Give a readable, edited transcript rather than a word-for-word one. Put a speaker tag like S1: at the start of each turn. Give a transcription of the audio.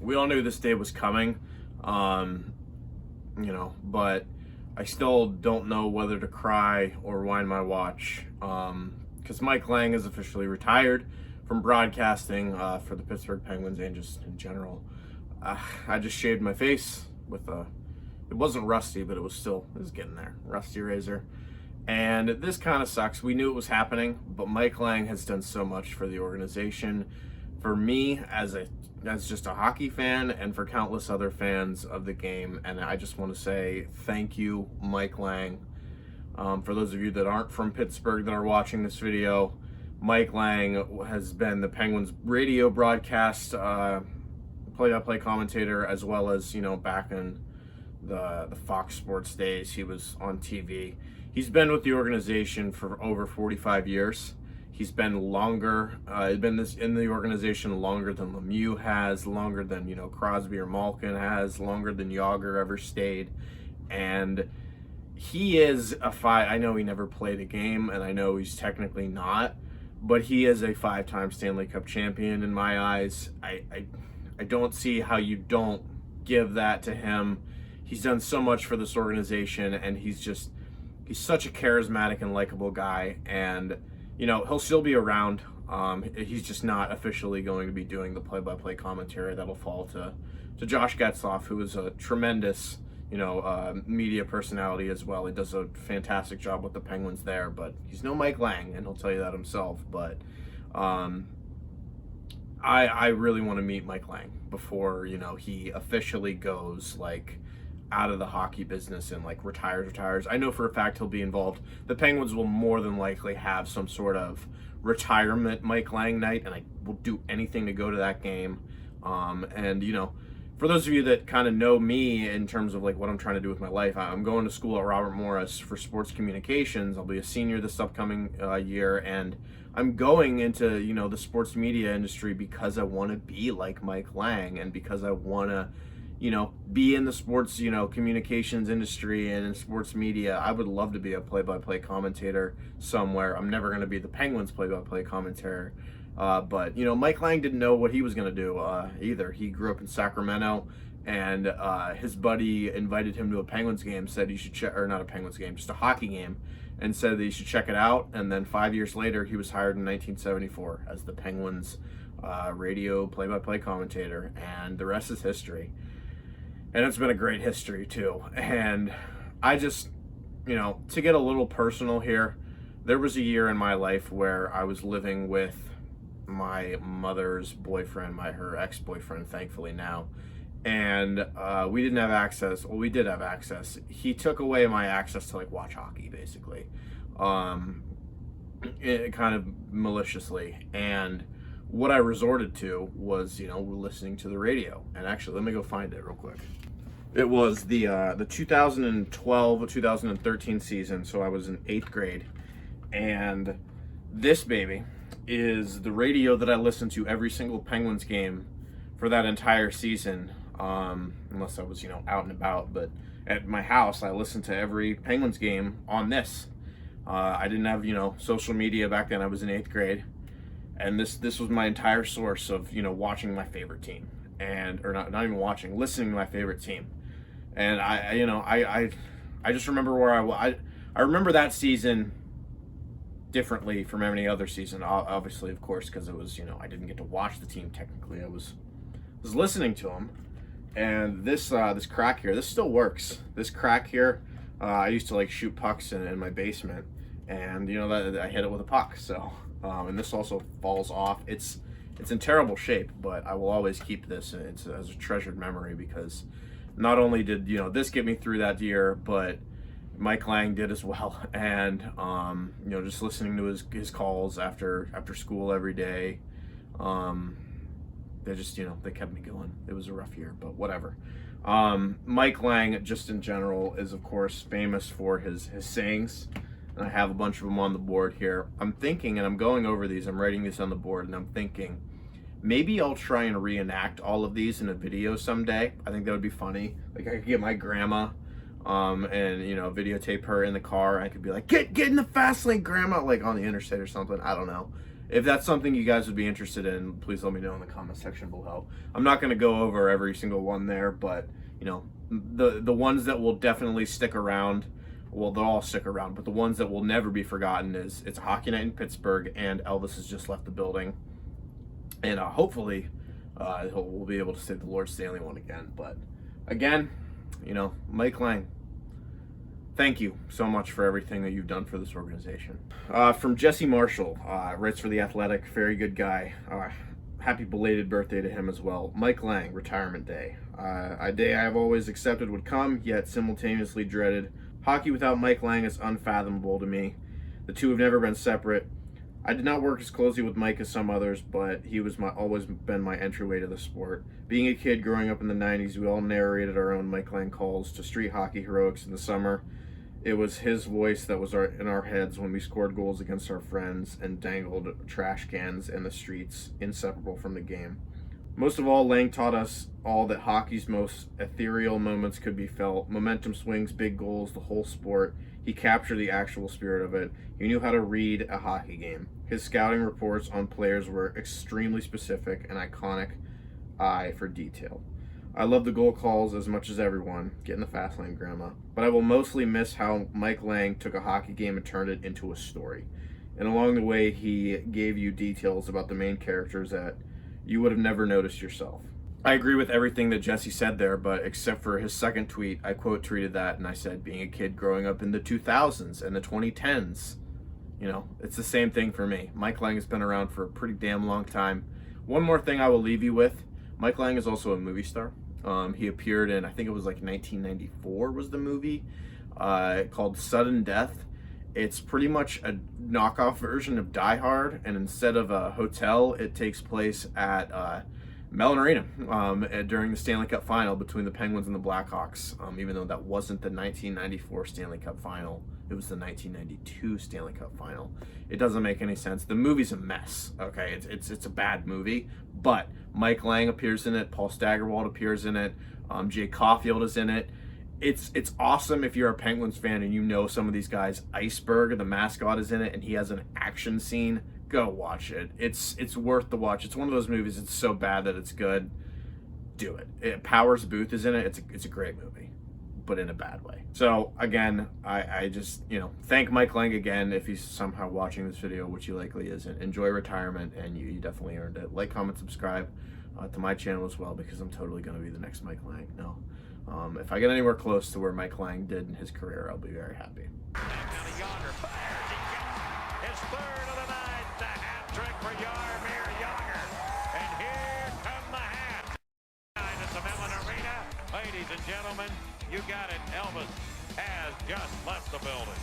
S1: we all knew this day was coming, but I still don't know whether to cry or wind my watch, because Mike Lange is officially retired from broadcasting for the Pittsburgh Penguins and just in general. I just shaved my face with it wasn't rusty, but it was getting there, rusty razor. And this kind of sucks. We knew it was happening, but Mike Lange has done so much for the organization, for me as just a hockey fan, and for countless other fans of the game. And I just want to say thank you, Mike Lange. For those of you that aren't from Pittsburgh that are watching this video, Mike Lange has been the Penguins radio broadcast play-by-play commentator, as well as, back in the Fox Sports days, he was on TV. He's been with the organization for over 45 years. He's been longer, in the organization longer than Lemieux has, longer than, Crosby or Malkin has, longer than Yager ever stayed. And he is I know he never played a game, and I know he's technically not, but he is a 5-time Stanley Cup champion in my eyes. I don't see how you don't give that to him. He's done so much for this organization, and he's such a charismatic and likable guy. And, he'll still be around. He's just not officially going to be doing the play-by-play commentary. That'll fall to Josh Getzloff, who is a tremendous, media personality as well. He does a fantastic job with the Penguins there, but he's no Mike Lange, and he'll tell you that himself. But I really want to meet Mike Lange before, he officially goes, out of the hockey business and retires. I know for a fact he'll be involved. The Penguins will more than likely have some sort of retirement Mike Lange night, and I will do anything to go to that game. For those of you that kind of know me in terms of what I'm trying to do with my life, I'm going to school at Robert Morris for sports communications. I'll be a senior this upcoming year, and I'm going into, the sports media industry because I want to be like Mike Lange, and because I want to, be in the sports, communications industry and in sports media. I would love to be a play-by-play commentator somewhere. I'm never going to be the Penguins play-by-play commentator. But Mike Lange didn't know what he was going to do either. He grew up in Sacramento, and his buddy invited him to a Penguins game, said he should check, or not a Penguins game, just a hockey game, and said that he should check it out. And then 5 years later, he was hired in 1974 as the Penguins radio play-by-play commentator, and the rest is history. And it's been a great history too. And I just, to get a little personal here, there was a year in my life where I was living with my mother's boyfriend, her ex-boyfriend, thankfully now, and we didn't have access. Well, we did have access. He took away my access to watch hockey, basically, kind of maliciously. And what I resorted to was, listening to the radio. And actually, let me go find it real quick. It was the 2012-2013 season, so I was in 8th grade, and this baby is the radio that I listened to every single Penguins game for that entire season, unless I was, out and about. But at my house, I listened to every Penguins game on this. I didn't have, social media back then. I was in 8th grade, and this was my entire source of, watching my favorite team, or not even watching, listening to my favorite team. And I just remember where I remember that season differently from any other season, obviously, of course, because it was, I didn't get to watch the team technically. I was listening to them. And this crack here, this still works. This crack here, I used to shoot pucks in my basement, and that I hit it with a puck. So and this also falls off. It's in terrible shape, but I will always keep this as a treasured memory, because not only did this get me through that year, but Mike Lange did as well. And just listening to his calls after school every day, they just they kept me going. It was a rough year, but whatever. Mike Lange, just in general, is of course famous for his sayings, and I have a bunch of them on the board here. I'm thinking, and I'm going over these, I'm writing these on the board, and I'm thinking maybe I'll try and reenact all of these in a video someday. I think that would be funny. I could get my grandma and videotape her in the car. I could be like, get in the fast lane, grandma, on the interstate or something. I don't know. if that's something you guys would be interested in, please let me know in the comment section below. I'm not going to go over every single one there, but you know, the ones that will definitely stick around, well, they'll all stick around, but the ones that will never be forgotten is It's a Hockey Night in Pittsburgh and Elvis has just left the building. And hopefully we'll be able to say the Lord Stanley one again. But again, you know, Mike Lange, thank you so much for everything that you've done for this organization. From Jesse Marshall, writes for The Athletic, very good guy. Happy belated birthday to him as well. Mike Lange, retirement day. A day I have always accepted would come, yet simultaneously dreaded. Hockey without Mike Lange is unfathomable to me. The two have never been separate. I did not work as closely with Mike as some others, but he was always been my entryway to the sport. Being a kid growing up in the 90s, we all narrated our own Mike Lange calls to street hockey heroics in the summer. It was his voice that was in our heads when we scored goals against our friends and dangled trash cans in the streets, inseparable from the game. Most of all, Lange taught us all that hockey's most ethereal moments could be felt. Momentum swings, big goals, the whole sport. He captured the actual spirit of it. He knew how to read a hockey game. His scouting reports on players were extremely specific and iconic eye for detail. I love the goal calls as much as everyone. Get in the fast lane, Grandma. But I will mostly miss how Mike Lange took a hockey game and turned it into a story. And along the way, he gave you details about the main characters that you would have never noticed yourself. I agree with everything that Jesse said there, but except for his second tweet, I quote tweeted that and I said, being a kid growing up in the 2000s and the 2010s, you know, it's the same thing for me. Mike Lange has been around for a pretty damn long time. One more thing I will leave you with. Mike Lange is also a movie star. He appeared in, I think it was like 1994 was the movie, called Sudden Death. It's pretty much a knockoff version of Die Hard, and instead of a hotel, it takes place at Mellon Arena during the Stanley Cup Final between the Penguins and the Blackhawks, even though that wasn't the 1994 Stanley Cup Final. It was the 1992 Stanley Cup Final. It doesn't make any sense. The movie's a mess, okay? It's a bad movie, but Mike Lange appears in it. Paul Staggerwald appears in it. Jay Caulfield is in it. It's awesome if you're a Penguins fan and you know some of these guys. Iceberg, the mascot, is in it, and he has an action scene. Go watch it. It's worth the watch. It's one of those movies. It's so bad that it's good. Do it. Powers Booth is in it. It's a great movie, but in a bad way. So again, I just, you know, thank Mike Lange again if he's somehow watching this video, which he likely isn't. Enjoy retirement, and you definitely earned it. Like, comment, subscribe to my channel as well, because I'm totally going to be the next Mike Lange. No. If I get anywhere close to where Mike Lange did in his career, I'll be very happy.
S2: His third of the night, the hat trick for Jaromir Jagr. And here come the hats. At the Mellon Arena, ladies and gentlemen, you got it. Elvis has just left the building.